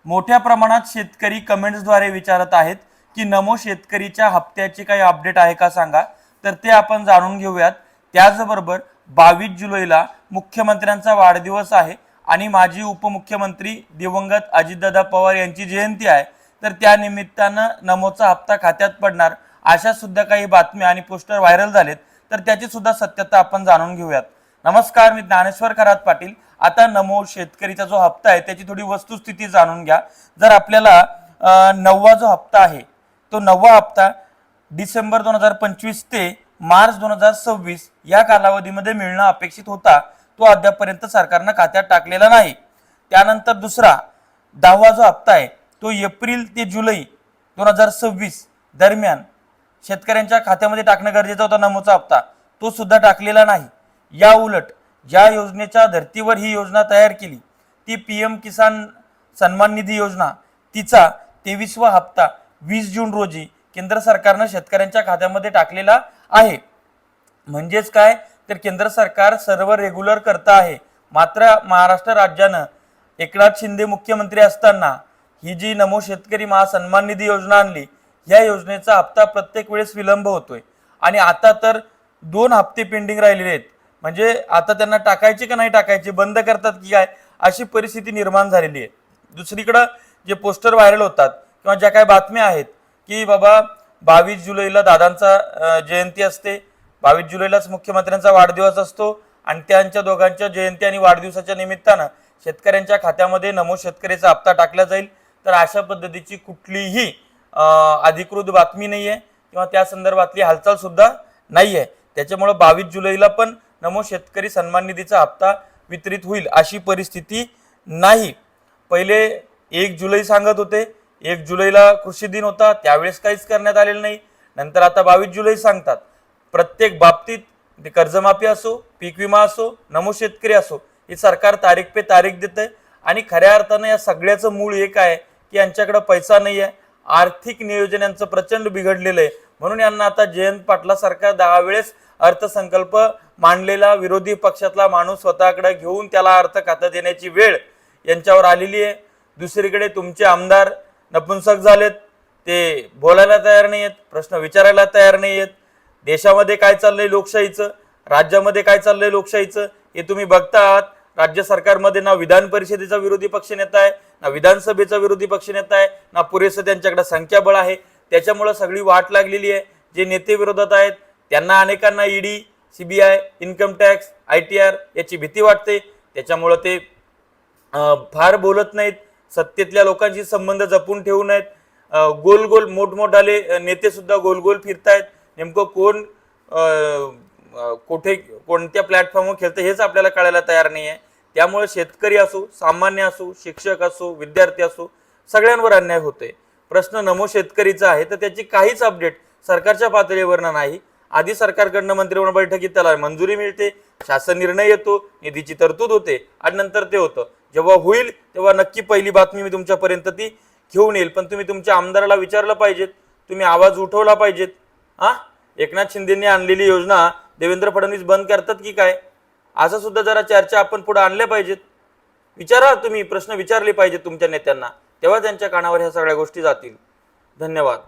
मोठ्या प्रमाणात शेतकरी कमेंट्सद्वारे विचारत आहेत की नमो शेतकरीच्या हप्त्याचे काही अपडेट आहे का सांगा. तर ते आपण जाणून घेऊयात. त्याचबरोबर 22 जुलैला मुख्यमंत्र्यांचा वाढदिवस आहे आणि माजी उपमुख्यमंत्री दिवंगत अजितदादा पवार यांची जयंती आहे. तर त्या निमित्तानं नमोचा हप्ता खात्यात पडणार अशा सुद्धा काही बातम्या आणि पोस्टर व्हायरल झालेत. तर त्याची सुद्धा सत्यता आपण जाणून घेऊयात. नमस्कार, मी ज्ञानेश्वर खरात पाटील. आता नमो शेतकरीचा जो हप्ता आहे त्याची थोडी वस्तुस्थिती जाणून घ्या. जर आपल्याला 9वा जो हप्ता आहे तो 9वा हप्ता डिसेंबर 2025 ते मार्च 2026 या कालावधीमध्ये मिळणं अपेक्षित होता, तो अद्यापपर्यंत सरकारनं खात्यात टाकलेला नाही. त्यानंतर दुसरा 10वा जो हप्ता आहे तो एप्रिल ते जुलै 2026 दरम्यान शेतकऱ्यांच्या खात्यामध्ये टाकणं गरजेचा होता नमोचा हप्ता, तो सुद्धा टाकलेला नाही. या उलट ज्या योजनेच्या धर्तीवर ही योजना तयार केली ती PM किसान सन्मान निधी योजना, तिचा 23वा हप्ता 20 जून रोजी केंद्र सरकारनं शेतकऱ्यांच्या खात्यामध्ये टाकलेला आहे. म्हणजेच काय, तर केंद्र सरकार सर्व रेग्युलर करत आहे. मात्र महाराष्ट्र राज्यानं एकनाथ शिंदे मुख्यमंत्री असताना ही जी नमो शेतकरी महासन्मान निधी योजना आणली, या योजनेचा हप्ता प्रत्येक वेळेस विलंब होतोय आणि आता तर 2 हप्ते पेंडिंग राहिलेले आहेत. म्हणजे आता त्यांना टाकायचे का नाही टाकायचे, बंद करतात की काय, अशी परिस्थिती निर्माण झालेली आहे. दुसरीकडं जे पोस्टर व्हायरल होतात किंवा ज्या काही बातम्या आहेत की बाबा 22 जुलैला दादांचा जयंती असते, 22 जुलैलाच मुख्यमंत्र्यांचा वाढदिवस असतो आणि त्यांच्या दोघांच्या जयंती आणि वाढदिवसाच्या निमित्तानं शेतकऱ्यांच्या खात्यामध्ये नमो शेतकरीचा हप्ता टाकला जाईल. तर अशा पद्धतीची कुठलीही अधिकृत बातमी नाही आहे किंवा त्या संदर्भातली हालचाल सुद्धा नाही आहे. त्याच्यामुळे 22 जुलैला पण नमो शेतकरी सन्मान निधीचा हप्ता वितरित होईल अशी परिस्थिती नाही. पहिले 1 जुलै सांगत होते, 1 जुलैला कृषी दिन होता त्यावेळेस काहीच करण्यात आलेलं नाही. नंतर आता 22 जुलै सांगतात. प्रत्येक बाबतीत कर्जमाफी असो, पीक विमा असो, नमो शेतकरी असो, हे सरकार तारीख पे तारीख देतंय आणि खऱ्या अर्थानं या सगळ्याचं मूळ एक आहे की यांच्याकडे पैसा नाही आहे. आर्थिक नियोजन यांचं प्रचंड बिघडलेलं आहे. म्हणून यांना आता जयंत पाटलासारखा 10 वेळेस अर्थसंकल्प मांडलेला विरोधी पक्षातला माणूस स्वतःकडे घेऊन त्याला अर्थ खातं देण्याची वेळ यांच्यावर आलेली आहे. दुसरीकडे तुमचे आमदार नपुंसक झालेत, ते बोलायला तयार नाही आहेत, प्रश्न विचारायला तयार नाही आहेत. देशामध्ये काय चाललंय लोकशाहीचं, राज्यामध्ये काय चाललंय लोकशाहीचं हे तुम्ही बघता आहात. राज्य सरकारमध्ये ना विधान परिषदेचा विरोधी पक्ष नेता आहे, ना विधानसभेचा विरोधी पक्ष नेता आहे, ना पुरेसं त्यांच्याकडे संख्याबळ आहे. त्याच्यामुळे सगळी वाट लागलेली आहे. जे नेते विरोधात आहेत त्यांना अनेकांना ED, CBI, income tax, ITR याची भीती वाटते. त्याच्यामुळे ते फार बोलत नाहीत, सत्तेतल्या लोकांशी संबंध जपून ठेवू नयेत. गोल गोल मोठमोठाले नेते सुद्धा गोल गोल फिरतायत. नेमकं कोण कुठे कोणत्या प्लॅटफॉर्मवर खेळतं हेच आपल्याला कळायला तयार नाही आहे. त्यामुळे शेतकरी असो, सामान्य असो, शिक्षक असो, विद्यार्थी असो, सगळ्यांवर अन्याय होतोय. प्रश्न नमो शेतकरीचा आहे तर त्याची काहीच अपडेट सरकारच्या पातळीवरनं नाही. आधी सरकारकडनं मंत्रिमंडळ बैठकीत त्याला मंजुरी मिळते, शासन निर्णय येतो, निधीची तरतूद होते आणि नंतर ते होतं. जेव्हा होईल तेव्हा नक्की पहिली बातमी मी तुमच्यापर्यंत ती घेऊन येईल. पण तुम्ही तुमच्या आमदाराला विचारलं पाहिजेत, तुम्ही आवाज उठवला पाहिजेत. एकनाथ शिंदेंनी आणलेली योजना देवेंद्र फडणवीस बंद करतात की काय, असं सुद्धा जरा चर्चा आपण पुढे आणल्या पाहिजेत. विचारा, तुम्ही प्रश्न विचारले पाहिजेत तुमच्या नेत्यांना, तेव्हा त्यांच्या कानावर ह्या सगळ्या गोष्टी जातील. धन्यवाद.